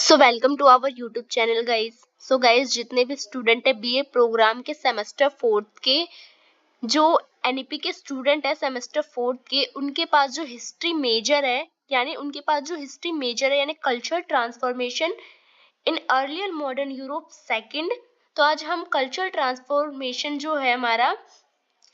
So welcome to our YouTube channel guys. So guys, जितने भी student है BA programme के सेमेस्टर 4 के, जो एनईपी के स्टूडेंट है सेमेस्टर 4 के, उनके पास जो हिस्ट्री मेजर है यानी culture transformation in earlier modern Europe second. तो आज हम कल्चर ट्रांसफॉर्मेशन जो है हमारा,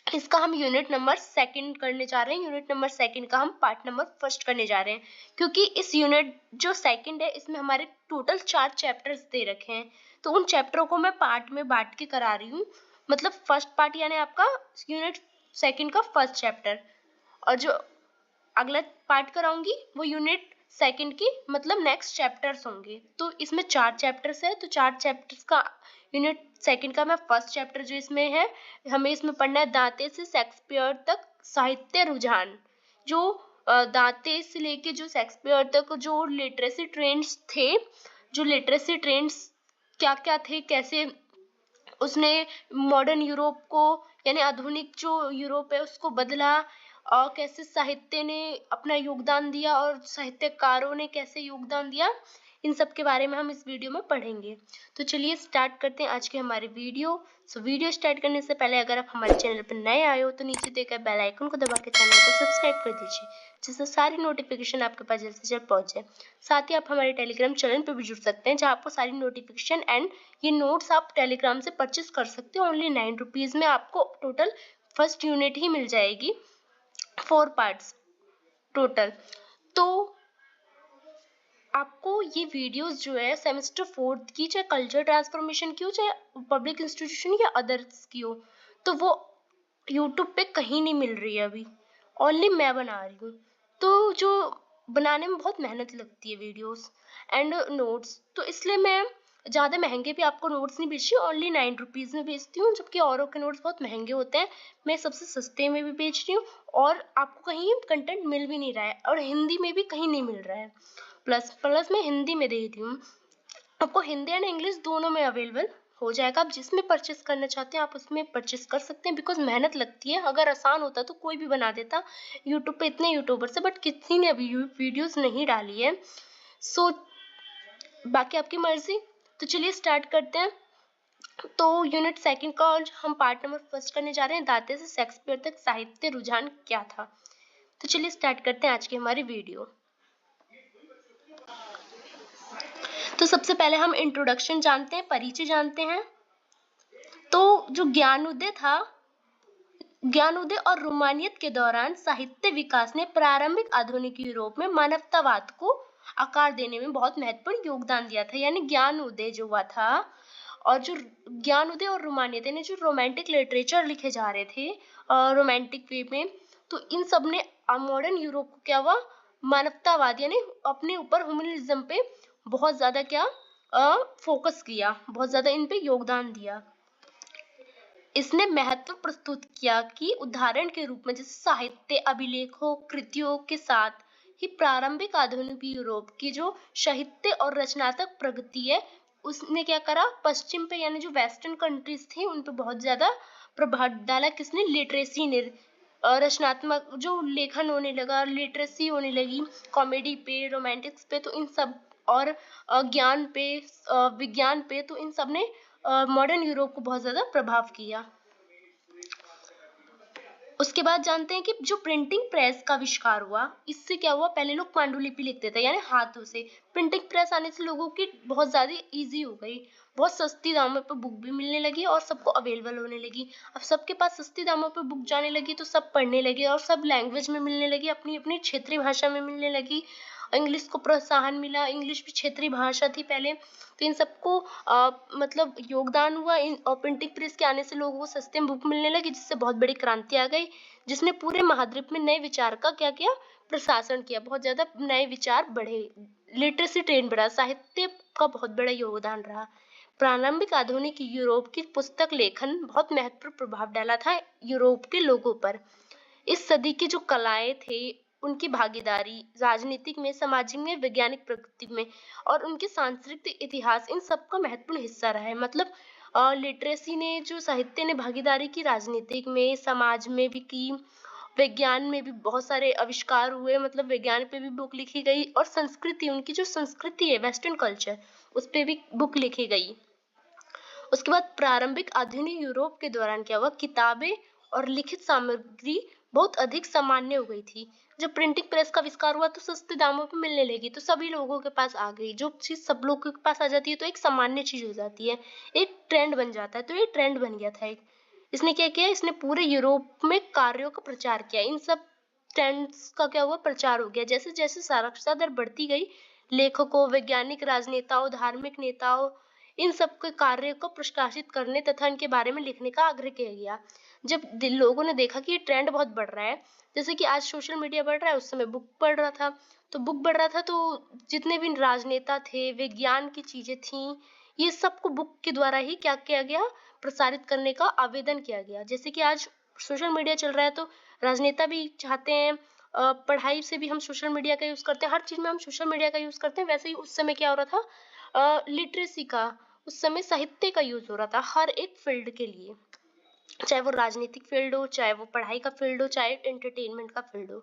इसका हम यूनिट नंबर सेकंड करने जा रहे हैं। यूनिट नंबर सेकंड का हम पार्ट नंबर फर्स्ट करने जा रहे हैं, क्योंकि इस यूनिट जो सेकंड है इसमें हमारे टोटल 4 चैप्टर्स दे रखे हैं। तो उन चैप्टरों को मैं पार्ट में बांट के करा रही हूँ। मतलब फर्स्ट पार्ट यानी आपका यूनिट सेकंड का फर्स्ट चैप्टर, और जो अगला पार्ट कराऊंगी वो यूनिट सेकंड की मतलब नेक्स्ट चैप्टर्स होंगे। तो इसमें 4 चैप्टर्स है, तो 4 चैप्टर्स का यूनिट सेकंड का मैं फर्स्ट चैप्टर जो इसमें है, हमें इसमें पढ़ना है दांते से शेक्सपियर तक साहित्य रुझान। जो दांते से लेके जो शेक्सपियर तक जो लिटरेसी ट्रेंड्स थे, जो लिटरेसी ट्रेंड्स क्या क्या थे, कैसे उसने मॉडर्न यूरोप को यानी आधुनिक जो यूरोप है उसको बदला, और कैसे साहित्य ने अपना योगदान दिया और साहित्यकारों ने कैसे योगदान दिया, इन सब के बारे में हम इस वीडियो में पढ़ेंगे। तो चलिए स्टार्ट करते हैं आज के हमारे वीडियो। वीडियो स्टार्ट करने से पहले अगर आप हमारे चैनल पर नए आए हो तो नीचे देखकर बेल आइकन को दबा के चैनल को सब्सक्राइब कर दीजिए, जिससे सारी नोटिफिकेशन आपके पास जल्द से जल्द पहुंचे। साथ ही आप हमारे टेलीग्राम चैनल पर भी जुड़ सकते हैं, जहाँ आपको सारी नोटिफिकेशन एंड ये नोट्स आप टेलीग्राम से परचेस कर सकते हो। ओनली 9 रुपीज में आपको टोटल फर्स्ट यूनिट ही मिल जाएगी, 4 पार्ट्स टोटल। तो आपको ये वीडियोस जो है सेमेस्टर 4 की, चाहे कल्चर ट्रांसफॉर्मेशन की हो, चाहे पब्लिक इंस्टीट्यूशन या अदर्स की हो, तो वो यूट्यूब पे कहीं नहीं मिल रही है अभी, ओनली मैं बना रही हूँ। तो जो बनाने में बहुत मेहनत लगती है वीडियोस एंड नोट्स, तो इसलिए मैं ज़्यादा महंगे भी आपको नोट्स नहीं बेचती, ओनली 9 रुपीज़ में बेचती हूँ, जबकि औरों के नोट्स बहुत महंगे होते हैं। मैं सबसे सस्ते में भी बेच रही हूँ, और आपको कहीं कंटेंट मिल भी नहीं रहा है, और हिंदी में भी कहीं नहीं मिल रहा है। प्लस मैं हिंदी में दे रही हूँ, आपको हिंदी एंड इंग्लिश दोनों में अवेलेबल हो जाएगा। आप जिसमें परचेस करना चाहते हैं आप उसमें परचेस कर सकते हैं, बिकॉज मेहनत लगती है। अगर आसान होता तो कोई भी बना देता, यूट्यूब पे इतने यूट्यूबर्स है बट किसी ने अभी वीडियोस नहीं डाली है। सो बाकी आपकी मर्जी। तो चलिए स्टार्ट करते हैं। तो यूनिट सेकंड का हम पार्ट नंबर फर्स्ट करने जा रहे हैं, दांते से शेक्सपियर तक साहित्य रुझान क्या था। तो चलिए स्टार्ट करते हैं आज की हमारी वीडियो। तो सबसे पहले हम इंट्रोडक्शन जानते हैं, परिचय जानते हैं। तो जो ज्ञानोदय और रोमानियत के दौरान साहित्य विकास ने प्रारंभिक आधुनिक यूरोप में मानवतावाद को आकार देने में बहुत महत्वपूर्ण योगदान दिया था। यानी ज्ञानोदय जो हुआ था, और जो ज्ञानोदय और रोमानियत यानी जो रोमांटिक लिटरेचर लिखे जा रहे थे रोमांटिक वे में, तो इन सब ने मॉडर्न यूरोप को क्या हुआ, मानवतावाद यानी अपने ऊपर ह्यूमनिज्म पे बहुत ज्यादा क्या फोकस किया, बहुत ज्यादा इन पे योगदान दिया। इसने महत्व प्रस्तुत किया कि उदाहरण के रूप में जैसे साहित्य अभिलेखों कृतियों के साथ ही प्रारंभिक आधुनिक यूरोप की जो साहित्य और रचनात्मक प्रगति है, उसने क्या करा, पश्चिम पे यानी जो वेस्टर्न कंट्रीज थी उन पे बहुत ज्यादा प्रभाव डाला। किसने, लिटरेसी ने। रचनात्मक जो लेखन होने लगा, लिटरेसी होने लगी, कॉमेडी पे, रोमांटिक्स पे, तो इन सब, और ज्ञान पे, विज्ञान पे, तो इन सब ने मॉडर्न यूरोप को बहुत ज्यादा प्रभाव किया। उसके बाद जानते हैं कि जो प्रिंटिंग प्रेस का आविष्कार हुआ, इससे क्या हुआ, पहले लोग पांडुलिपि लिखते थे यानी हाथों से। प्रिंटिंग प्रेस आने से लोगों की बहुत ज्यादा इजी हो गई, बहुत सस्ती दामों पे बुक भी मिलने लगी और सबको अवेलेबल होने लगी। अब सबके पास सस्ती दामों पे बुक जाने लगी तो सब पढ़ने लगे, और सब लैंग्वेज में मिलने लगी, अपनी अपनी क्षेत्रीय भाषा में मिलने लगी। इंग्लिश को प्रोत्साहन मिला, इंग्लिश भी क्षेत्रीय भाषा थी पहले, तो इन सबको मतलब योगदान हुआ। और प्रिंटिंग प्रेस के आने से लोगों को सस्ते में बुक मिलने लगी, जिससे बहुत बड़ी क्रांति आ गई, जिसने पूरे महाद्वीप में नए विचार का क्या किया, प्रशासन किया, बहुत ज्यादा नए विचार बढ़े, लिटरेसी ट्रेंड बढ़ा, साहित्य का बहुत बड़ा योगदान रहा। प्रारंभिक आधुनिक यूरोप की पुस्तक लेखन बहुत महत्वपूर्ण प्रभाव डाला था यूरोप के लोगों पर। इस सदी की जो कलाएं थे उनकी भागीदारी राजनीतिक में, सामाजिक में, वैज्ञानिक प्रगति में, और उनके सांस्कृतिक इतिहास, इन सब का महत्वपूर्ण हिस्सा रहा है। मतलब लिटरेसी ने, जो साहित्य ने भागीदारी की राजनीतिक में, समाज में भी की, विज्ञान में भी बहुत सारे आविष्कार हुए, मतलब विज्ञान पे भी बुक लिखी गई, और संस्कृति, उनकी जो संस्कृति है वेस्टर्न कल्चर, उस पे भी बुक लिखी गई। उसके बाद प्रारंभिक आधुनिक यूरोप के दौरान क्या हुआ, किताबें और लिखित सामग्री बहुत अधिक सामान्य हो गई थी। जब प्रिंटिंग प्रेस का आविष्कार हुआ तो सस्ते दामों पर मिलने लगी, तो सभी लोगों के पास आ गई। जो चीज सब लोगों के पास आ जाती है तो एक सामान्य चीज हो जाती है, एक ट्रेंड बन जाता है। तो ये ट्रेंड बन गया था एक। इसने क्या किया, इसने पूरे यूरोप में कार्यों का प्रचार किया। इन सब ट्रेंड्स का क्या हुआ, प्रचार हो गया। जैसे जैसे साक्षरता दर बढ़ती गई, लेखकों, वैज्ञानिक, राजनेताओं, धार्मिक नेताओं, इन सब के कार्य को प्रकाशित करने तथा इनके बारे में लिखने का आग्रह किया गया। जब लोगों ने देखा कि ये ट्रेंड बहुत बढ़ रहा है, जैसे कि आज सोशल मीडिया बढ़ रहा है, उस समय बुक बढ़ रहा था, तो बुक बढ़ रहा था, तो जितने भी राजनेता थे, विज्ञान की चीजें थी, ये सबको बुक के द्वारा ही क्या किया गया, प्रसारित करने का आवेदन किया गया। जैसे कि आज सोशल मीडिया चल रहा है, तो राजनेता भी चाहते हैं, पढ़ाई से भी हम सोशल मीडिया का यूज करते हैं, हर चीज में हम सोशल मीडिया का यूज करते हैं। वैसे ही उस समय क्या हो रहा था, लिटरेसी का, उस समय साहित्य का यूज हो रहा था हर एक फील्ड के लिए, चाहे वो राजनीतिक फील्ड हो, चाहे वो पढ़ाई का फील्ड हो, चाहे एंटरटेनमेंट का फील्ड हो,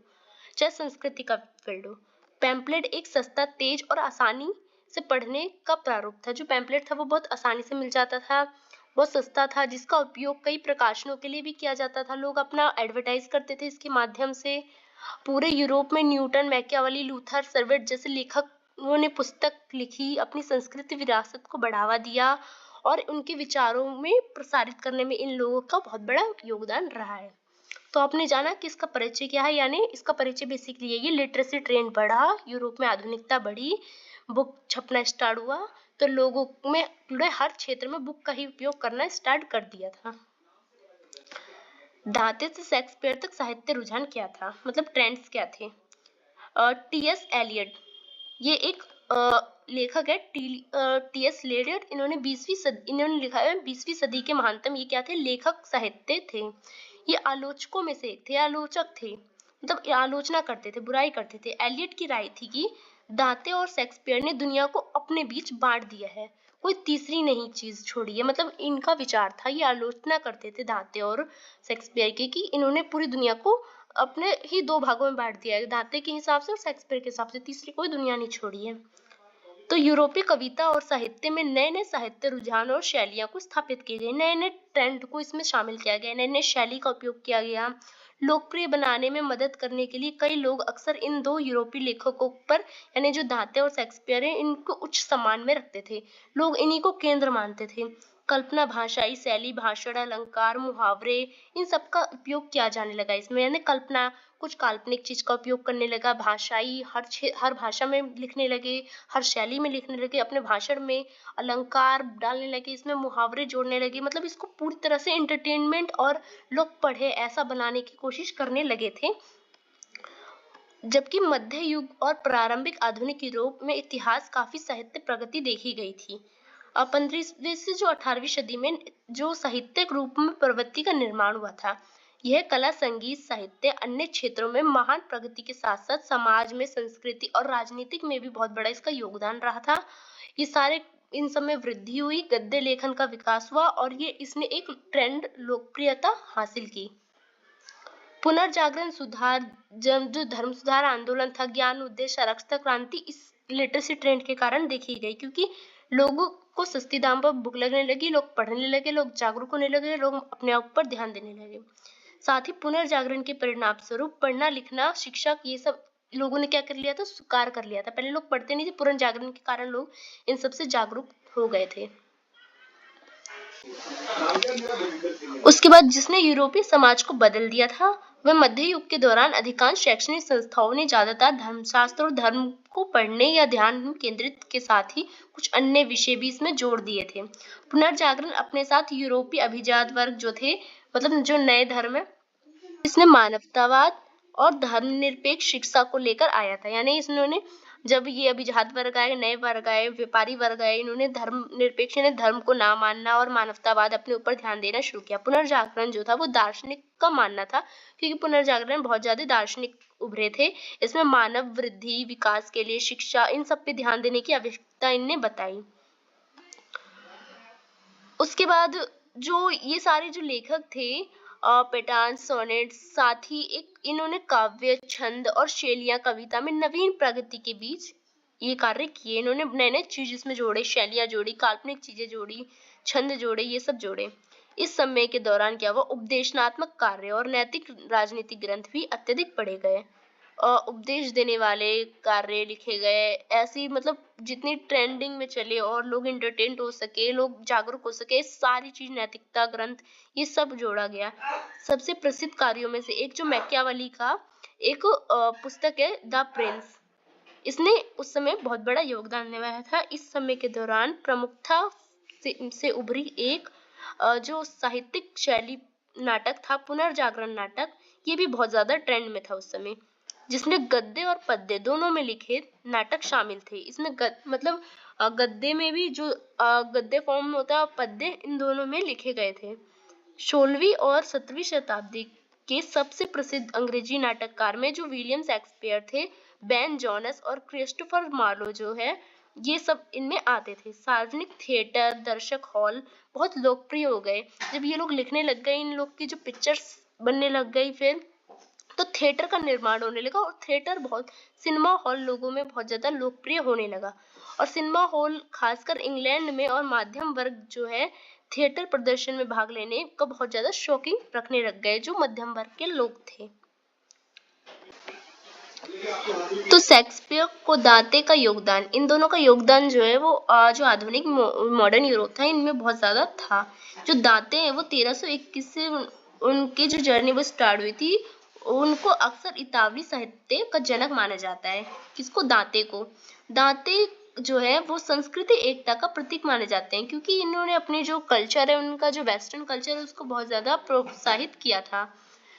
चाहे संस्कृति का फील्ड हो। पैम्पलेट एक सस्ता, तेज और आसानी से पढ़ने का प्रारूप था। जो पैम्पलेट था वो बहुत आसानी से मिल जाता था, बहुत सस्ता था, जिसका उपयोग कई प्रकाशनों के लिए भी किया जाता था। लोग अपना एडवर्टाइज करते थे इसके माध्यम से। पूरे यूरोप में न्यूटन, मैकियावेली, लूथर, सर्वेट जैसे लेखकों ने पुस्तक लिखी, अपनी संस्कृति विरासत को बढ़ावा दिया, और उनके विचारों में प्रसारित करने में इन लोगों का बहुत बड़ा योगदान रहा है। तो आपने जाना कि इसका परिचय क्या है, यानी इसका परिचय बेसिकली ये लिटरेसी ट्रेंड बढ़ा, यूरोप में आधुनिकता बढ़ी, बुक छपना स्टार्ट हुआ, तो लोगों में पूरे हर क्षेत्र में बुक का ही उपयोग करना स्टार्ट कर दिया था। दांते से शेक्सपियर तक साहित्य रुझान क्या था, मतलब ट्रेंड्स क्या थे। टी.एस. एलियट, ये एक लेखक है, टी.एस. एलियट। इन्होंने लिखा है 20वीं सदी के महानतम ये क्या थे, लेखक साहित्य थे। ये आलोचकों में से एक थे, आलोचक थे, मतलब आलोचना करते थे, बुराई करते थे। एलियट की राय थी कि दांते और शेक्सपियर ने दुनिया को अपने बीच बांट दिया है, कोई तीसरी नहीं चीज छोड़ी है। मतलब इनका विचार था, ये आलोचना करते थे दांते और शेक्सपियर की, कि इन्होंने पूरी दुनिया को अपने ही दो भागों में बांट दिया है, दांते के हिसाब से और शेक्सपियर के हिसाब से, तीसरी कोई दुनिया नहीं छोड़ी है। तो यूरोपीय कविता और साहित्य में नए नए साहित्य रुझान और शैलियां को स्थापित किए गए, नए नए ट्रेंड को इसमें शामिल किया गया, नए नए शैली का उपयोग किया गया। लोकप्रिय बनाने में मदद करने के लिए कई लोग अक्सर इन दो यूरोपीय लेखकों पर, यानी जो दांते और शेक्सपियर है, इनको उच्च सम्मान में रखते थे। लोग इन्हीं को केंद्र मानते थे। कल्पना, भाषाई शैली, भाषण, अलंकार, मुहावरे, इन सब का उपयोग किया जाने लगा इसमें, यानी कल्पना, कुछ काल्पनिक चीज का उपयोग करने लगा। भाषाई, हर भाषा में लिखने लगे, हर शैली में लिखने लगे, अपने भाषण में अलंकार डालने लगे, इसमें मुहावरे जोड़ने लगे, मतलब इसको पूरी तरह से एंटरटेनमेंट और लोग पढ़े ऐसा बनाने की कोशिश करने लगे थे। जबकि मध्य युग और प्रारंभिक आधुनिक यूरोप में इतिहास काफी साहित्य प्रगति देखी गई थी। 15वीं से जो 18वीं सदी में जो साहित्यिक रूप में प्रवृत्ति का निर्माण हुआ था, यह कला, संगीत, साहित्य, अन्य क्षेत्रों में महान प्रगति के साथ साथ समाज में, संस्कृति और राजनीतिक में भी बहुत बड़ा इसका योगदान रहा था। ये सारे, इन सब में वृद्धि हुई, गद्य लेखन का विकास हुआ, और ये इसने एक ट्रेंड लोकप्रियता हासिल की। पुनर्जागरण सुधार, जो धर्म सुधार आंदोलन था, ज्ञान उद्देश्य, साक्षरता क्रांति, इस लिटरेसी ट्रेंड के कारण देखी गई, क्योंकि लोगों को सस्ती दाम पर बुक लगने लगी, लोग पढ़ने लगे, लोग जागरूक होने लगे, लोग अपने आप पर ध्यान देने लगे। साथ ही पुनर्जागरण के परिणाम स्वरूप पढ़ना, लिखना, शिक्षा, ये सब लोगों ने क्या कर लिया था, स्वीकार कर लिया था। पहले लोग पढ़ते नहीं थे, पुनर्जागरण के कारण लोग इन सब से जागरूक हो गए थे। उसके बाद जिसने यूरोपीय समाज को बदल दिया था, वह मध्य युग के दौरान अधिकांश शैक्षणिक संस्थाओं ने ज्यादातर धर्मशास्त्र और धर्म को पढ़ने या ध्यान केंद्रित के साथ ही कुछ अन्य विषय भी इसमें जोड़ दिए थे। पुनर्जागरण अपने साथ यूरोपीय अभिजात वर्ग जो थे, मतलब जो नए धर्म है, इसने मानवतावाद और धर्मनिरपेक्ष शिक्षा को लेकर आया था। यानी इन्होंने, जब ये अभिजात वर्ग आए, नए वर्ग आए, व्यापारी वर्ग आए, इन्होंने धर्मनिरपेक्ष, यानी धर्म को ना मानना और मानवतावाद अपने ऊपर ध्यान देना शुरू किया। पुनर्जागरण जो था वो दार्शनिक का मानना था, क्योंकि पुनर्जागरण बहुत ज्यादा दार्शनिक उभरे थे। इसमें मानव वृद्धि, विकास के लिए शिक्षा, इन सब पे ध्यान देने की आवश्यकता इनने बताई। उसके बाद जो ये सारे जो लेखक थे, पेटान सोनेट, साथ ही एक इन्होंने काव्य, छंद और शैलियां कविता में नवीन प्रगति के बीच ये कार्य किए। इन्होंने नए नए चीज इसमें जोड़े, शैलियां जोड़ी, काल्पनिक चीजें जोड़ी, छंद जोड़े, ये सब जोड़े। इस समय के दौरान क्या हुआ, उपदेशनात्मक कार्य और नैतिक राजनीतिक ग्रंथ भी अत्यधिक पढ़े गए। उपदेश देने वाले कार्य लिखे गए, ऐसी मतलब जितनी ट्रेंडिंग में चले और लोग एंटरटेन हो सके, लोग जागरूक हो सके, सारी चीज, नैतिकता ग्रंथ, ये सब जोड़ा गया। सबसे प्रसिद्ध कार्यों में से एक जो मैकियावेली का एक पुस्तक है, द प्रिंस, इसने उस समय बहुत बड़ा योगदान निभाया था। इस समय के दौरान प्रमुखता से उभरी एक जो साहित्यिक शैली नाटक था, पुनर्जागरण नाटक, ये भी बहुत ज्यादा ट्रेंड में था उस समय, जिसमें गद्य और पद्य दोनों में लिखे नाटक शामिल थे। इसमें मतलब गद्य में भी जो गद्य फॉर्म होता है और पद्य, इन दोनों में लिखे गए थे। 16वीं और 17वीं शताब्दी के सबसे प्रसिद्ध अंग्रेजी नाटककार में जो विलियम शेक्सपियर थे, बेन जोनस और क्रिस्टोफर मार्लो जो है, ये सब इनमें आते थे। सार्वजनिक थिएटर, दर्शक हॉल बहुत लोकप्रिय हो गए। जब ये लोग लिखने लग गए, इन लोग की जो पिक्चर्स बनने लग गई, फिर तो थिएटर का निर्माण होने लगा और थिएटर बहुत, सिनेमा हॉल लोगों में बहुत ज्यादा लोकप्रिय होने लगा। और सिनेमा हॉल खासकर इंग्लैंड में और मध्यम वर्ग जो है, थिएटर प्रदर्शन में भाग लेने का बहुत ज्यादा शौकीन रखने लग गए, जो मध्यम वर्ग के लोग थे। तो शेक्सपियर को दांते का योगदान, इन दोनों का योगदान जो है वो जो आधुनिक मॉडर्न यूरोप था, इनमें बहुत ज्यादा था। जो दांते हैं वो 1321 से उनकी जो जर्नी वो स्टार्ट हुई थी। उनको अक्सर इतालवी साहित्य का जनक माना जाता है। किसको? दांते को। दांते जो है वो संस्कृति एकता का प्रतीक माने जाते हैं, क्योंकि इन्होंने अपने जो कल्चर है, उनका जो वेस्टर्न कल्चर है, उसको बहुत ज्यादा प्रोत्साहित किया था।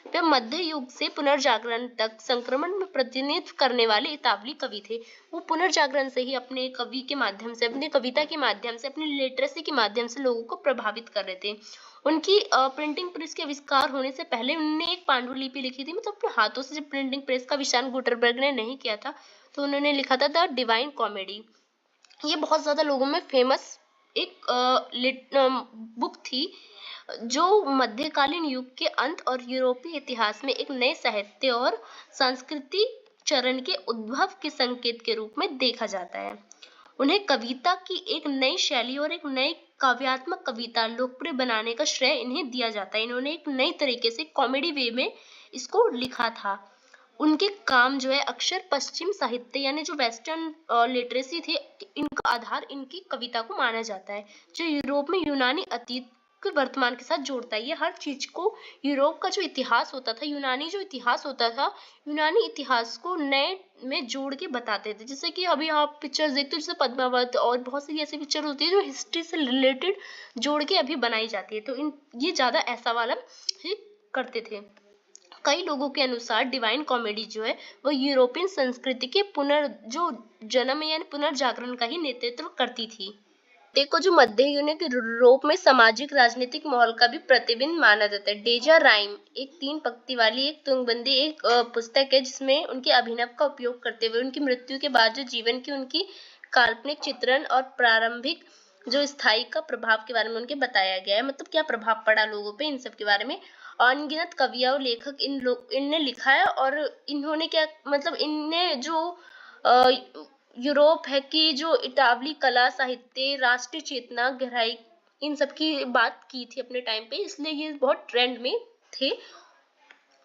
वे मध्य युग से पुनर्जागरण तक संक्रमण में प्रतिनिधित्व करने वाले इतालवी कवि थे। वो पुनर्जागरण से ही अपने कवि के माध्यम से, अपनी कविता के माध्यम से, अपनी लिटरेसी के माध्यम से लोगों को प्रभावित कर रहे थे। उनकी प्रिंटिंग प्रेस के आविष्कार होने से पहले उन्होंने एक पांडुलिपि लिखी थी, मतलब अपने हाथों से। जब प्रिंटिंग प्रेस का आविष्कार गुटेनबर्ग ने नहीं किया था, तो उन्होंने लिखा था द डिवाइन कॉमेडी। ये बहुत ज्यादा लोगों में फेमस एक बुक थी, जो मध्यकालीन युग के अंत और यूरोपीय इतिहास में एक नए साहित्य और संस्कृति चरण के उद्भव के संकेत के रूप में देखा जाता है। उन्हें कविता की एक नई शैली और एक नई काव्यात्मक कविता लोकप्रिय बनाने का श्रेय इन्हें दिया जाता है। इन्होंने एक नई तरीके से कॉमेडी वे में इसको लिखा था। उनके काम जो है अक्षर पश्चिम साहित्य, यानी जो वेस्टर्न लिटरेसी थे, इनका आधार इनकी कविता को माना जाता है, जो यूरोप में यूनानी अतीत को वर्तमान के साथ जोड़ता है। ये हर चीज को, यूरोप का जो इतिहास होता था, यूनानी जो इतिहास होता था, यूनानी इतिहास को नए में जोड़ के बताते थे। जैसे कि अभी आप पिक्चर्स देखते हो, जैसे पद्मावत और बहुत सी ऐसी पिक्चर होती है जो हिस्ट्री से रिलेटेड जोड़ के अभी बनाई जाती है। तो ये ज्यादा ऐसा वाला ही करते थे। कई लोगों के अनुसार डिवाइन कॉमेडी जो है वो यूरोपियन संस्कृति के जन्म यानी पुनर्जागरण का ही नेतृत्व करती थी। देखो, जो मध्य यूरोप में सामाजिक राजनीतिक माहौल का भी प्रतिबिंब माना जाता है। डेजा राइम एक 3 पंक्ति वाली एक तुंगबंदी एक पुस्तक है, जिसमें उनके अभिनव का उपयोग करते हुए उनकी मृत्यु के बाद जो जीवन की उनकी काल्पनिक चित्रण और प्रारंभिक जो स्थायी का प्रभाव के बारे में उनके बताया गया है। मतलब क्या प्रभाव पड़ा लोगों पे, इन सब के बारे में अनगिनत कवि और लेखक इनने लिखा है। और इन्होंने क्या, मतलब इनने जो यूरोप है कि जो इतालवी कला, साहित्य, राष्ट्रीय चेतना, गहराई, इन सब की बात की थी अपने टाइम पे, इसलिए ये बहुत ट्रेंड में थे।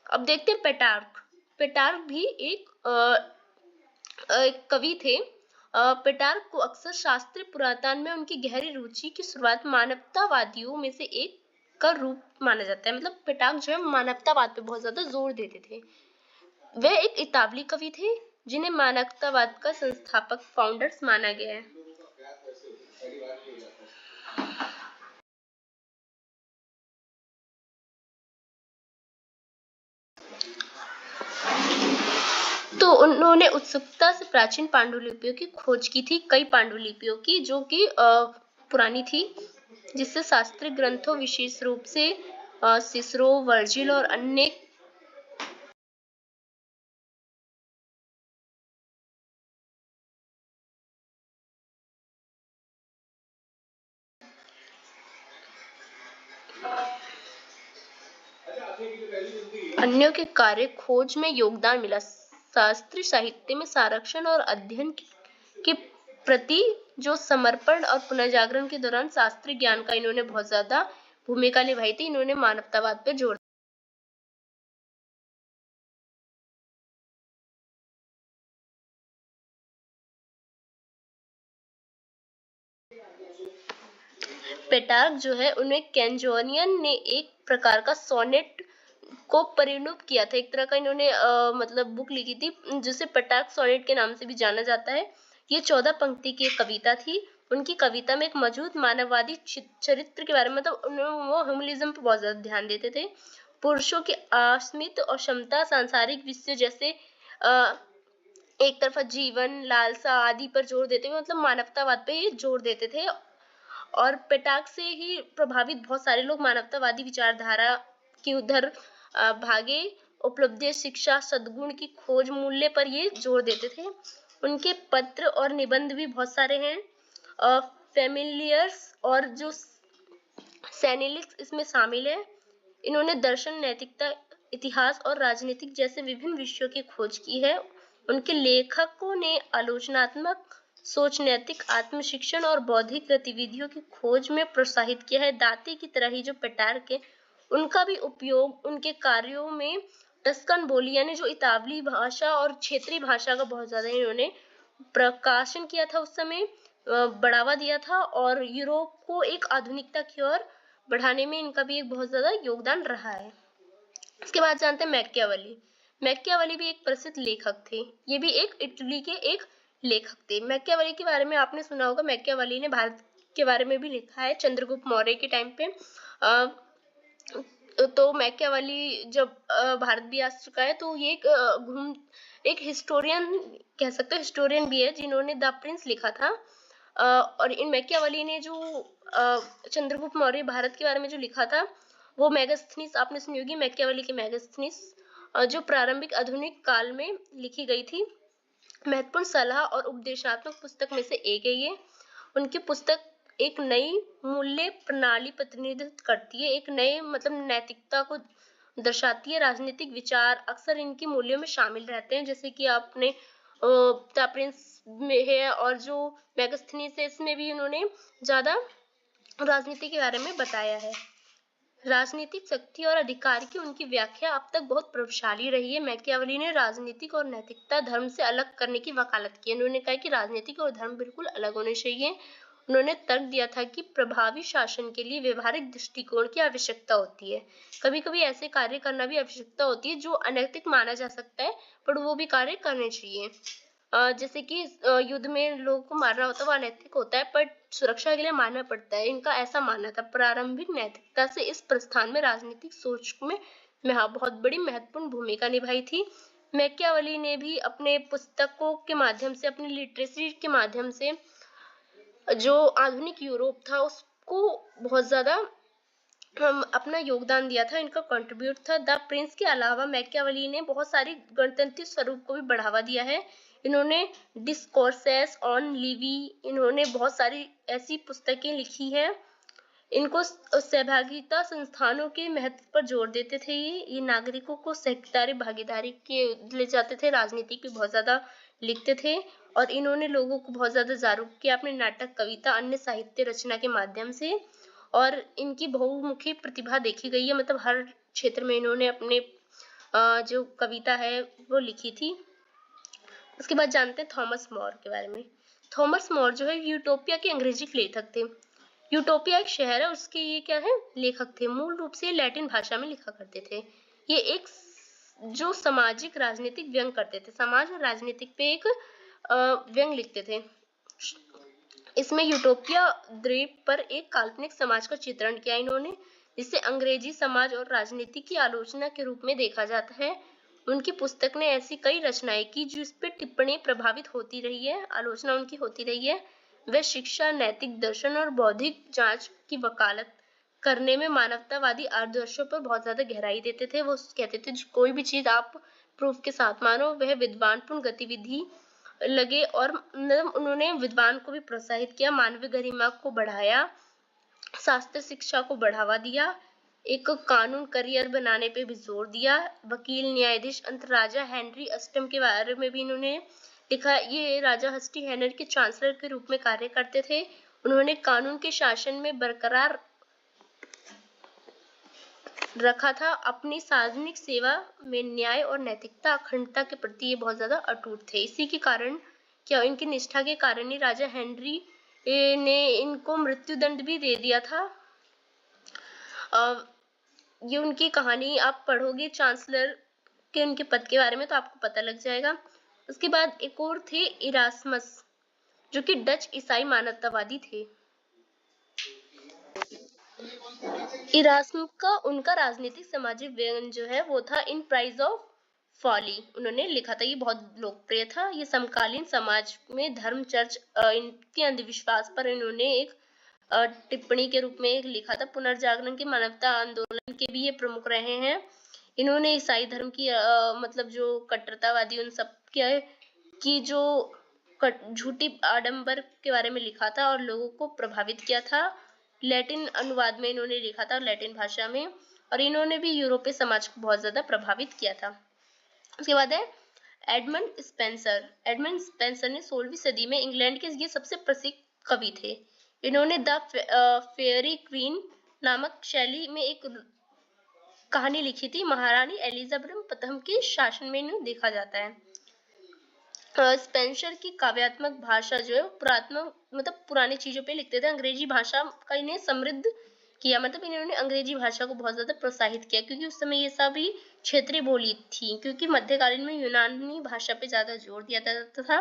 अब देखते हैं पेटार्क। पेटार्क भी एक कवि थे। पेटार्क को अक्सर शास्त्रीय पुरातन में उनकी गहरी रुचि की शुरुआत मानवतावादियों में से एक का रूप माना जाता है। मतलब पेटार्क जो है मानवतावाद पे बहुत ज्यादा जोर देते थे। वे एक इतालवी कवि थे जिन्हें मानवतावाद का संस्थापक, फाउंडर्स माना गया है। तो उन्होंने उत्सुकता से प्राचीन पांडुलिपियों की खोज की थी, कई पांडुलिपियों की, जो कि पुरानी थी, जिससे शास्त्रीय ग्रंथों, विशेष रूप से सिसरो, वर्जिल और अन्य अन्यों के कार्य खोज में योगदान मिला। शास्त्रीय साहित्य में संरक्षण और अध्ययन के प्रति जो समर्पण और पुनर्जागरण के दौरान शास्त्रीय ज्ञान का इन्होंने बहुत ज्यादा भूमिका निभाई थी। इन्होंने मानवतावाद पर जोर पेटार्क जो है उन्हें कैंजोनियन ने एक प्रकार का सोनेट को परिणत किया था। एक तरह का इन्होंने मतलब बुक लिखी थी जिसे पेटार्क सोनेट के नाम से भी जाना जाता है। ये 14 पंक्ति की एक कविता थी। उनकी कविता में एक मौजूद मानववादी चरित्र के बारे में, मतलब वो ह्यूमनिज्म पर बहुत ज्यादा ध्यान देते थे। पुरुषों की अस्मिता और क्षमता, सांसारिक विषय जैसे एक तरफा जीवन, लालसा आदि पर जोर देते हुए, मतलब मानवतावाद पे ये जोर देते थे। और पेटार्क से ही प्रभावित बहुत सारे लोग मानवतावादी विचारधारा की उधर भागे। उपलब्धि, शिक्षा, सद्गुण की खोज, मूल्य पर ये जोर देते थे। उनके पत्र और निबंध भी बहुत सारे हैं। फेमिलियर्स और जो सेनेलिक्स इसमें शामिल है। इन्होंने दर्शन, नैतिकता, इतिहास और राजनीतिक जैसे विभिन्न विषयों की खोज की है। उनके लेखकों ने आलोचनात्मक सोच, नैतिक आत्मशिक्षण और बौद्धिक गतिविधियों की खोज में प्रोत्साहित किया है। दांते की तरह ही जो पेटार्क है, उनका भी उपयोग उनके कार्यों में टस्कन बोली यानी जो इतावली भाषा और क्षेत्रीय भाषा का बहुत ज्यादा इन्होंने प्रकाशन किया था, उस समय बढ़ावा दिया था और यूरोप को एक आधुनिकता की ओर बढ़ाने में इनका भी एक बहुत ज्यादा योगदान रहा है। इसके बाद जानते हैं मैकियावेली। मैकियावेली भी एक प्रसिद्ध लेखक थे। ये भी एक इटली के एक लेखक थे। मैकियावेली के बारे में आपने सुना होगा। मैकियावेली ने भारत के बारे में भी लिखा है चंद्रगुप्त मौर्य के टाइम पे। तो मैकियावेली जब भारत भी आ चुका है, तो ये एक हिस्टोरियन कह सकते हो, हिस्टोरियन भी है जिन्होंने द प्रिंस लिखा था। और इन मैकियावेली ने जो चंद्रगुप्त मौर्य भारत के बारे में जो लिखा था, वो मेगास्थनीस आपने सुनी होगी। मैकियावेली की मेगास्थनीस जो प्रारंभिक आधुनिक काल में लिखी गई थी, महत्वपूर्ण सलाह और उपदेशात्मक पुस्तक में से एक है ये। उनकी पुस्तक एक नई मूल्य प्रणाली प्रतिनिधित्व करती है, एक नए मतलब नैतिकता को दर्शाती है। राजनीतिक विचार अक्सर इनकी मूल्यों में शामिल रहते हैं, जैसे कि आपने द प्रिंस में है और जो मेगास्थनीस है, इसमें भी उन्होंने ज्यादा राजनीति के बारे में बताया है। राजनीतिक शक्ति और अधिकार की उनकी व्याख्या अब तक बहुत प्रभावशाली रही है। मैकियावेली ने राजनीतिक और नैतिकता धर्म से अलग करने की वकालत की। उन्होंने कहा कि राजनीतिक और धर्म बिल्कुल अलग होने चाहिए। उन्होंने तर्क दिया था कि प्रभावी शासन के लिए व्यवहारिक दृष्टिकोण की आवश्यकता होती है। कभी कभी ऐसे कार्य करना भी आवश्यकता होती है जो अनैतिक माना जा सकता है, पर वो भी कार्य करने चाहिए। जैसे कि युद्ध में लोगों को मारना होता है वो अनैतिक होता है, पर सुरक्षा के लिए मारना पड़ता है। इनका ऐसा मानना था। प्रारंभिक नैतिकता से इस प्रस्थान में राजनीतिक सोच में बहुत बड़ी महत्वपूर्ण भूमिका निभाई थी। मैकियावेली ने भी अपने पुस्तकों के माध्यम से, अपनी लिटरेसी के माध्यम से जो आधुनिक यूरोप था उसको बहुत ज्यादा अपना योगदान दिया था। इनका कंट्रीब्यूट था। द प्रिंस के अलावा मैकियावेली ने बहुत सारी गणतंत्र स्वरूप को भी बढ़ावा दिया है। इन्होंने डिस्कोर्सेस ऑन लिवी, इन्होंने बहुत सारी ऐसी पुस्तकें लिखी हैं। इनको सहभागिता संस्थानों के महत्व पर जोर देते थे। ये नागरिकों को सहकारी भागीदारी के ले जाते थे। राजनीति पे बहुत ज्यादा लिखते थे और इन्होंने लोगों को बहुत ज्यादा जागरूक किया अपने नाटक, कविता, अन्य साहित्य रचना के माध्यम से। और इनकी बहुमुखी प्रतिभा देखी गई है, मतलब हर क्षेत्र में इन्होंने अपने जो कविता है वो लिखी थी। उसके बाद जानते हैं थॉमस मोर के बारे में। थॉमस मोर जो है यूटोपिया के अंग्रेजी लेखक थे। यूटोपिया एक शहर है, उसके ये क्या है लेखक थे। मूल रूप से लैटिन भाषा में लिखा करते थे। ये एक जो सामाजिक राजनीतिक व्यंग करते थे, समाज और राजनीतिक पे एक व्यंग लिखते थे। इसमें यूटोपिया द्वीप पर एक काल्पनिक समाज का चित्रण किया इन्होंने, जिसे अंग्रेजी समाज और राजनीति की आलोचना के रूप में देखा जाता है। उनकी पुस्तक ने ऐसी कई रचनाएं की जिस पे टिप्पणी प्रभावित होती रही है, आलोचना उनकी होती रही है। वे शिक्षा, नैतिक दर्शन और बौद्धिक जांच की वकालत करने में मानवतावादी आदर्शों पर बहुत ज्यादा गहराई देते थे। वो कहते थे कोई भी चीज आप प्रूफ के साथ मानो, वह विद्वानपूर्ण गतिविधि लगे। और उन्होंने विद्वान को भी प्रोत्साहित किया, मानवीय गरिमा को बढ़ाया, शास्त्र शिक्षा को बढ़ावा दिया। एक कानून करियर बनाने पे भी जोर दिया। वकील, न्यायाधीश, अंत राजा हेनरी अष्टम के बारे में भी इन्होंने लिखा। ये राजा हस्टी हेनरी के चांसलर के रूप में कार्य करते थे। उन्होंने कानून के शासन में बरकरार रखा था। अपनी सार्वजनिक सेवा में न्याय और नैतिकता, अखंडता के प्रति ये बहुत ज्यादा अटूट थे। इसी के कारण क्या इनकी निष्ठा के कारण ही राजा हेनरी ने इनको मृत्यु दंड भी दे दिया था। ये उनकी कहानी आप पढ़ोगे चांसलर के उनके पद के बारे में तो आपको पता लग जाएगा। उसके बाद एक और थे इरास्मस, जो कि डच ईसाई मानवतावादी थे। इरास्मस का उनका राजनीतिक सामाजिक व्यंग्य जो है वो था इन प्राइज ऑफ फॉली, उन्होंने लिखा था। ये बहुत लोकप्रिय था। ये समकालीन समाज में धर्म, चर्च, इनके अंधविश्वास पर इन्होंने एक टिप्पणी के रूप में एक लिखा था। पुनर्जागरण के मानवता आंदोलन के भी ये प्रमुख रहे हैं। इन्होंने ईसाई धर्म की मतलब जो कट्टरतावादी उन सब की जो झूठी आडंबर के बारे में लिखा था और लोगों को प्रभावित किया था। लैटिन अनुवाद में इन्होंने लिखा था, लैटिन भाषा में, और इन्होंने भी यूरोपीय समाज को बहुत ज्यादा प्रभावित किया था। उसके बाद है एडमंड स्पेंसर। एडमंड स्पेंसर ने 16वीं सदी में इंग्लैंड के ये सबसे प्रसिद्ध कवि थे। इन्होंने द फेयरी क्वीन नामक शैली में एक कहानी लिखी थी। महारानी एलिजाबेथ प्रथम के शासन में इन्हें देखा जाता है। स्पेंसर की काव्यात्मक भाषा जो है मतलब पुरानी चीजों पे लिखते थे। अंग्रेजी भाषा का इन्हें समृद्ध किया, मतलब इन्होंने अंग्रेजी भाषा को बहुत ज्यादा प्रोत्साहित किया, क्योंकि उस समय ये सभी क्षेत्रीय बोली थी, क्योंकि मध्यकालीन में यूनानी भाषा पे ज्यादा जोर दिया जाता था।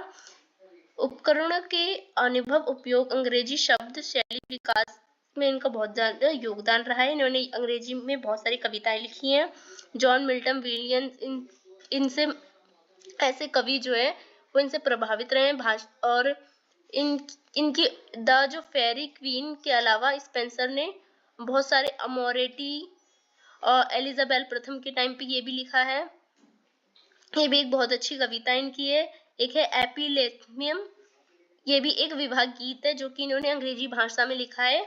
उपकरणों के अनुभव, उपयोग, अंग्रेजी शब्द शैली विकास में इनका बहुत ज्यादा योगदान रहा है। इन्होंने अंग्रेजी में बहुत सारी कविताएं लिखी हैं। जॉन मिल्टन, विलियम्स, इनसे ऐसे कवि जो है वो इनसे प्रभावित रहे हैं। और इनकी द जो फेरी क्वीन के अलावा स्पेंसर ने बहुत सारे अमोरेटी और एलिजाबेथ प्रथम के टाइम पे ये भी लिखा है। ये भी एक बहुत अच्छी कविता इनकी है। एक है एपिलेथमियम, ये भी एक विवाह गीत है जो कि इन्होंने अंग्रेजी भाषा में लिखा है।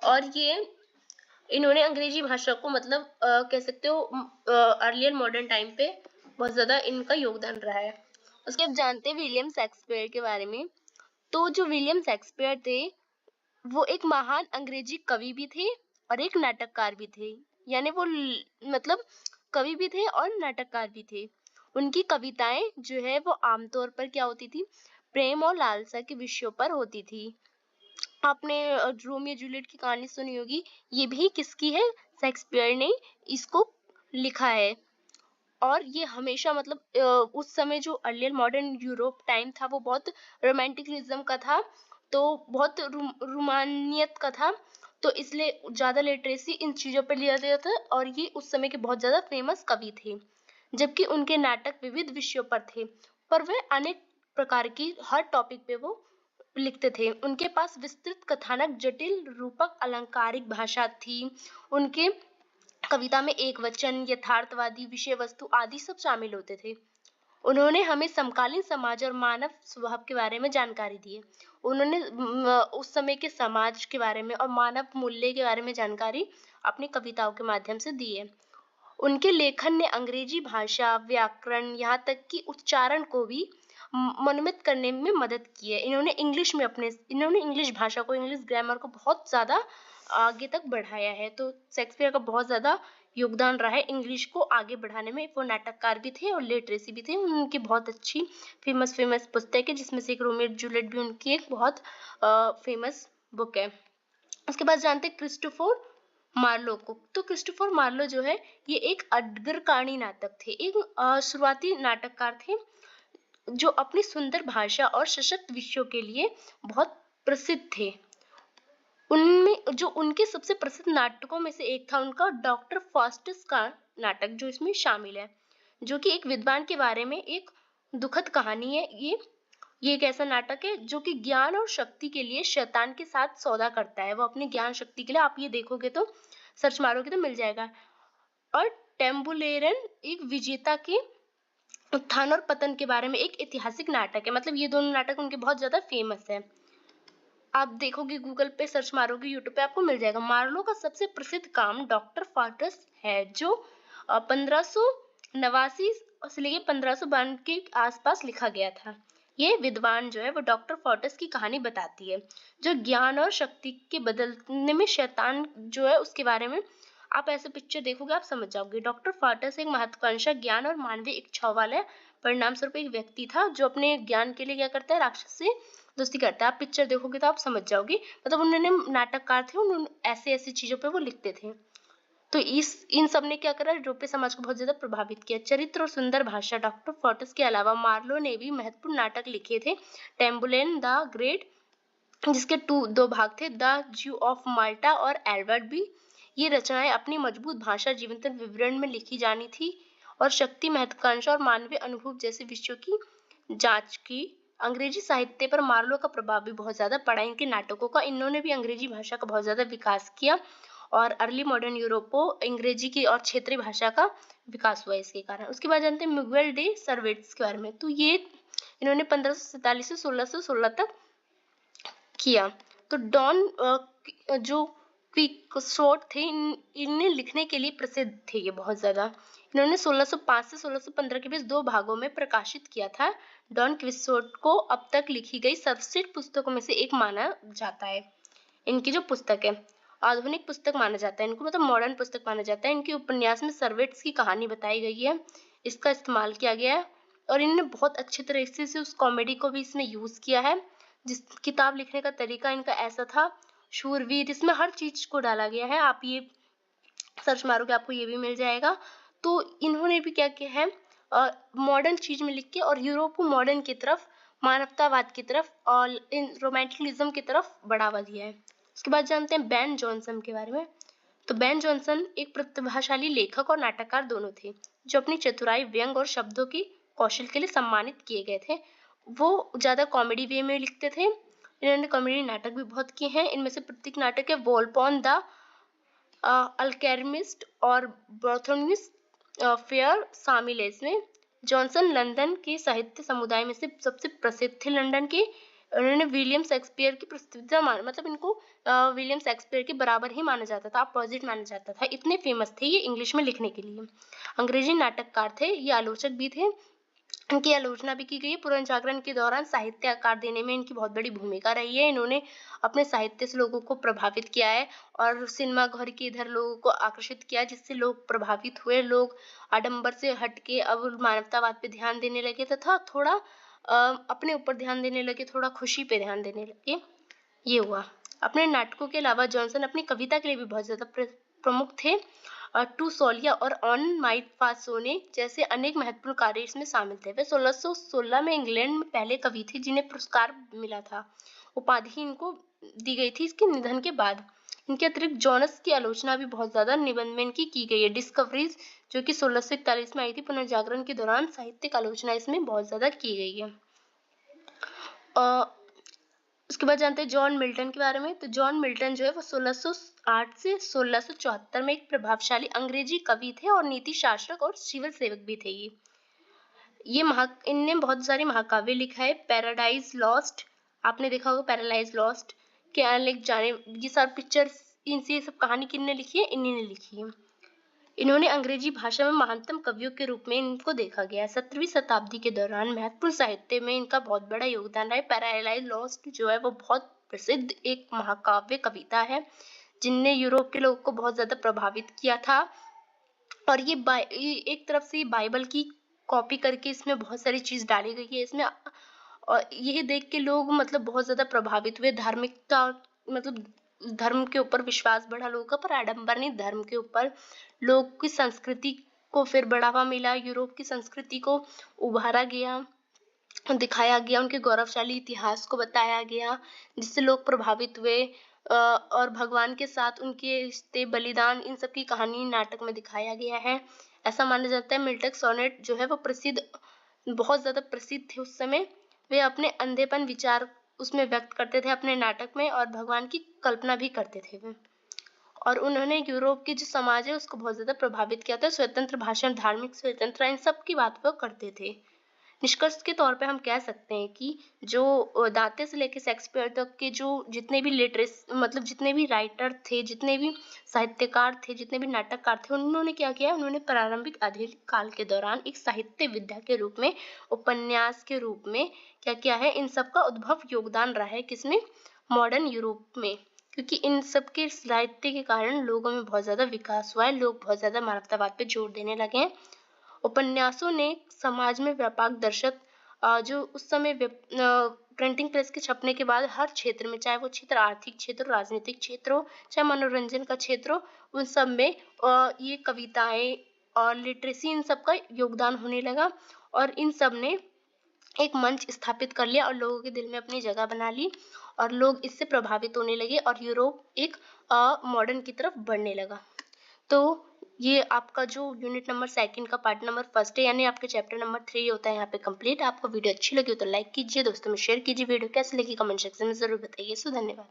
और ये इन्होंने अंग्रेजी भाषा को मतलब कह सकते हो अर्लियर मॉडर्न टाइम पे बहुत ज्यादा इनका योगदान रहा है। उसके अब जानते हैं विलियम शेक्सपियर के बारे में। तो जो विलियम शेक्सपियर थे वो एक महान अंग्रेजी कवि भी थे और एक नाटककार भी थे। यानी वो मतलब कवि भी थे और नाटककार भी थे। उनकी कविताएं जो है वो आमतौर पर क्या होती थी, प्रेम और लालसा के विषयों पर होती थी। आपने रोमियो जूलियट की कहानी सुनी होगी, ये भी किसकी है, शेक्सपियर ने इसको लिखा है। और ये हमेशा मतलब उस समय जो अर्लियर मॉडर्न यूरोप टाइम था वो बहुत रोमांटिकिज्म का था, तो बहुत रोमानियत का था, तो इसलिए ज्यादा लिटरेसी इन चीजों पर लिया गया था। और ये उस समय के बहुत ज्यादा फेमस कवि थे, जबकि उनके नाटक विविध विषयों पर थे, पर वे अनेक प्रकार की हर टॉपिक पे वो लिखते थे। उनके पास विस्तृत कथानक, जटिल रूपक, अलंकारिक भाषा थी। उनके कविता में एक वचन, यथार्थवादी विषय वस्तु आदि सब शामिल होते थे। उन्होंने हमें समकालीन समाज और मानव स्वभाव के बारे में जानकारी दी है। उन्होंने उस समय के समाज के बारे में और मानव मूल्य के बारे में जानकारी अपनी कविताओं के माध्यम से दी है। उनके लेखन ने अंग्रेजी भाषा, व्याकरण, यहाँ तक कि उच्चारण को भी मनमित करने में मदद की है। इन्होंने इंग्लिश भाषा को, इंग्लिश ग्रामर को बहुत ज्यादा आगे तक बढ़ाया है। तो शेक्सपियर का बहुत ज्यादा योगदान रहा है इंग्लिश को आगे बढ़ाने में। वो नाटककार भी थे और लिटरेसी भी थे। उनकी बहुत अच्छी फेमस पुस्तक है, जिसमें से एक रोमियो जूलियट भी उनकी एक बहुत फेमस बुक है। उसके बाद जानते हैं क्रिस्टोफर मार्लो को। तो क्रिस्टोफर मार्लो जो है ये एक अग्रगामी नाटक थे, एक शुरुआती नाटककार थे जो अपनी सुंदर भाषा और सशक्त विषयों के लिए बहुत प्रसिद्ध थे। उनमें जो उनके सबसे प्रसिद्ध नाटकों में से एक था उनका डॉक्टर फास्टस का नाटक, जो इसमें शामिल है, जो कि एक विद्वान के बारे में एक दुखद कहानी है। ये एक ऐसा नाटक है जो कि ज्ञान और शक्ति के लिए शैतान के साथ सौदा करता है। वो अपनी ज्ञान शक्ति के लिए, आप ये देखोगे तो सर्च मारोगे तो मिल जाएगा। और टेम्बुलेरन एक विजेता के उत्थान और पतन के बारे में एक ऐतिहासिक नाटक है। मतलब ये दोनों नाटक उनके बहुत ज्यादा फेमस है। आप देखोगे गूगल पे सर्च मारोगे, यूट्यूब पे आपको मिल जाएगा। मार्लो का सबसे प्रसिद्ध काम डॉक्टर फार्टस है, जो 1589 से लेके 1592 के आसपास लिखा गया था। ये विद्वान जो है वो डॉक्टर फार्टस की कहानी बताती है, जो ज्ञान और शक्ति के बदलने में शैतान जो है उसके बारे में। आप ऐसे पिक्चर देखोगे आप समझ जाओगे। डॉक्टर फार्टस एक महत्वाकांक्षा, ज्ञान और मानवीय इच्छाओं वाला परिणाम स्वरूप एक व्यक्ति था, जो अपने ज्ञान के लिए क्या करता है, राक्षस से दोस्ती करता है। आप पिक्चर देखोगे तो आप समझ जाओगे। मतलब उन्होंने नाटककार थे, उन्होंने ऐसे ऐसी चीजों पे वो लिखते थे। तो इन सब ने क्या करा, यूरोपीय समाज को बहुत ज्यादा प्रभावित किया। चरित्र और सुंदर भाषा। डॉक्टर फोर्टिस के अलावा मार्लो ने भी महत्वपूर्ण नाटक लिखे थे। टेम्बुलेन द ग्रेट, जिसके दो भाग थे, द ज्यू ऑफ माल्टा और एल्बर्ट बी। ये रचनाएं अपनी मजबूत भाषा, जीवंत विवरण में लिखी जानी थी और शक्ति, महत्वाकांक्षा और मानवीय अनुभव जैसे विषयों की जांच की। अंग्रेजी साहित्य पर मार्लो का प्रभाव भी बहुत ज्यादा पड़ा, इनके नाटकों का। इन्होंने भी अंग्रेजी भाषा का बहुत ज्यादा विकास किया और अर्ली मॉडर्न यूरोप को अंग्रेजी की और क्षेत्रीय भाषा का विकास हुआ इसके कारण। उसके बाद जानते हैं मिगुएल डे सर्वेंटेस के बारे में। तो ये इन्होंने 1547 से 1616 तक किया। तो डॉन जो क्विक्सोट थे, इन्हें लिखने के लिए प्रसिद्ध थे ये बहुत ज्यादा। इन्होंने 1605 से 1615 के बीच 2 भागों में प्रकाशित किया था। डॉन क्विक्सोट को अब तक लिखी गई सर्वश्रेष्ठ पुस्तकों में से एक माना जाता है। इनकी जो पुस्तक है, आधुनिक पुस्तक माना जाता है इनको, मतलब मॉडर्न पुस्तक माना जाता है। इनके उपन्यास में सर्वेंट्स की कहानी बताई गई है, इसका इस्तेमाल किया गया है और इन्होंने बहुत अच्छे तरीके से उस कॉमेडी को भी इसमें यूज किया है। जिस किताब लिखने का तरीका इनका ऐसा था, शूरवीर, इसमें हर चीज को डाला गया है। आप ये सर्च मारोगे आपको ये भी मिल जाएगा। तो इन्होंने भी क्या किया है, मॉडर्न चीज में लिख के और यूरोप को मॉडर्न की तरफ, मानवतावाद की तरफ और रोमांटिसिज्म की तरफ बढ़ावा दिया है। उसके बाद जानते हैं बेन जॉनसन के बारे में। तो बेन जॉनसन एक प्रतिभाशाली लेखक और नाटककार दोनों थे, जो अपनी चतुराई, व्यंग और शब्दों की कौशल के लिए सम्मानित किए गए थे। वो ज्यादा कॉमेडी वे में लिखते थे। इन्होंने कॉमेडी नाटक भी बहुत किए हैं। इनमें से प्रत्येक नाटक है वोल्पॉन द अल्केमिस्ट और बर्थोलम्यूस फेयर शामिल है इसमें। जॉनसन लंदन के साहित्य समुदाय में से सबसे प्रसिद्ध थे लंदन के। उन्होंने विलियम शेक्सपियर की प्रसिद्धता मतलब इनको विलियम शेक्सपियर के बराबर ही माना जाता था, अपोजिट माना जाता था, इतने फेमस थे ये इंग्लिश में लिखने के लिए। अंग्रेजी नाटककार थे, ये आलोचक भी थे। इनकी आलोचना भी की गई है। पुनर्जागरण के दौरान साहित्य आकार देने में इनकी बहुत बड़ी भूमिका रही है। इन्होंने अपने साहित्य से लोगों को प्रभावित किया है और सिनेमा घर के इधर लोगों को आकर्षित किया, जिससे लोग प्रभावित हुए। लोग आडंबर से हटके अब मानवतावाद पे ध्यान देने लगे तथा थोड़ा अपने ऊपर ध्यान देने लगे, थोड़ा खुशी पे ध्यान देने लगे। ये हुआ। अपने नाटकों के अलावा जॉनसन अपनी कविता के लिए भी बहुत ज्यादा प्रमुख थे। टू सोलिया और ऑन माई फासोने जैसे अनेक महत्वपूर्ण कार्य इसमें शामिल थे। वे 1616 में इंग्लैंड में पहले कवि थे जिन्हें पुरस्कार मिला था। उपाधि इनको दी गई थी इसके निधन के बाद। इनके अतिरिक्त जॉनस की आलोचना भी बहुत ज्यादा निबंध में इनकी की गई है। डिस्कवरीज जो कि 1641 में आई थी, पुनर्जागरण के दौरान साहित्यिक आलोचना इसमें बहुत ज्यादा की गई है। उसके बाद जानते हैं जॉन मिल्टन के बारे में। तो जॉन मिल्टन जो है वो 1608 से 1674 में एक प्रभावशाली अंग्रेजी कवि थे और नीति शास्त्रक और सिविल सेवक भी थे। इनने बहुत सारे महाकाव्य लिखा है। पैराडाइज लॉस्ट, आपने देखा होगा पैराडाइज लॉस्ट, क्या लिख जाने, ये सब पिक्चर, इनसे सब कहानी किसने लिखी है, इन्हीं ने लिखी है। इन्होंने अंग्रेजी भाषा में महानतम कवियों के रूप में इनको देखा गया है। 17वीं शताब्दी के दौरान महत्वपूर्ण साहित्य में इनका बहुत बड़ा योगदान रहा है। पैराडाइज लॉस्ट जो है वो बहुत प्रसिद्ध एक महाकाव्य कविता है, जिनने यूरोप के लोगों को बहुत ज्यादा प्रभावित किया था। और ये एक तरफ से बाइबल की कॉपी करके इसमें बहुत सारी चीज डाली गई है इसमें। और यही देख के लोग मतलब बहुत ज्यादा प्रभावित हुए। धार्मिकता, मतलब धर्म के ऊपर विश्वास बढ़ा लोगों का, पर आडंबर नहीं, धर्म के ऊपर लोग की संस्कृति को फिर बढ़ावा मिला। यूरोप की संस्कृति को उभारा गया, दिखाया गया, उनके गौरवशाली इतिहास को बताया गया, जिससे लोग प्रभावित हुए। और भगवान के साथ उनके रिश्ते, बलिदान, इन सब की कहानी नाटक में दिखाया गया है। ऐसा माना जाता है मिल्टन सोनेट जो है वो प्रसिद्ध, बहुत ज्यादा प्रसिद्ध थे उस समय। वे अपने अंधेपन विचार उसमें व्यक्त करते थे अपने नाटक में और भगवान की कल्पना भी करते थे वे। और उन्होंने यूरोप की जो समाज है उसको बहुत ज्यादा प्रभावित किया था। स्वतंत्र भाषण, धार्मिक स्वतंत्रता, इन सब की बात वो करते थे। निष्कर्ष के तौर पे हम कह सकते हैं कि जो दांते से लेकर शेक्सपियर तक के जो जितने भी मतलब जितने भी राइटर थे, जितने भी साहित्यकार थे, जितने भी नाटककार थे, उन्होंने क्या किया, उन्होंने प्रारंभिक आधुनिक काल के दौरान एक साहित्य विद्या के रूप में, उपन्यास के रूप में क्या किया है, इन सब का उद्भव योगदान रहा है किसमें, मॉडर्न यूरोप में। क्योंकि इन सब के साहित्य के कारण लोगों में बहुत ज्यादा विकास हुआ है, लोग बहुत ज्यादा मानवतावाद पे जोर देने लगे हैं। उपन्यासों ने समाज में व्यापक दर्शक जो उस समय प्रिंटिंग प्रेस के छपने के बाद हर क्षेत्र में, चाहे वो क्षेत्र आर्थिक क्षेत्र, राजनीतिक क्षेत्र हो, चाहे मनोरंजन का क्षेत्र हो, उन सब में ये कविताएं और लिटरेसी इन सब का योगदान होने लगा और इन सब ने एक मंच स्थापित कर लिया और लोगों के दिल में अपनी जगह बना ली और लोग इससे प्रभावित होने लगे और यूरोप एक मॉडर्न की तरफ बढ़ने लगा। तो ये आपका जो यूनिट नंबर सेकंड का पार्ट नंबर फर्स्ट है, यानी आपके चैप्टर नंबर 3 होता है यहाँ पे कंप्लीट। आपको वीडियो अच्छी लगी हो तो लाइक कीजिए, दोस्तों में शेयर कीजिए। वीडियो कैसे लगी कमेंट सेक्शन में जरूर बताइए। सो धन्यवाद।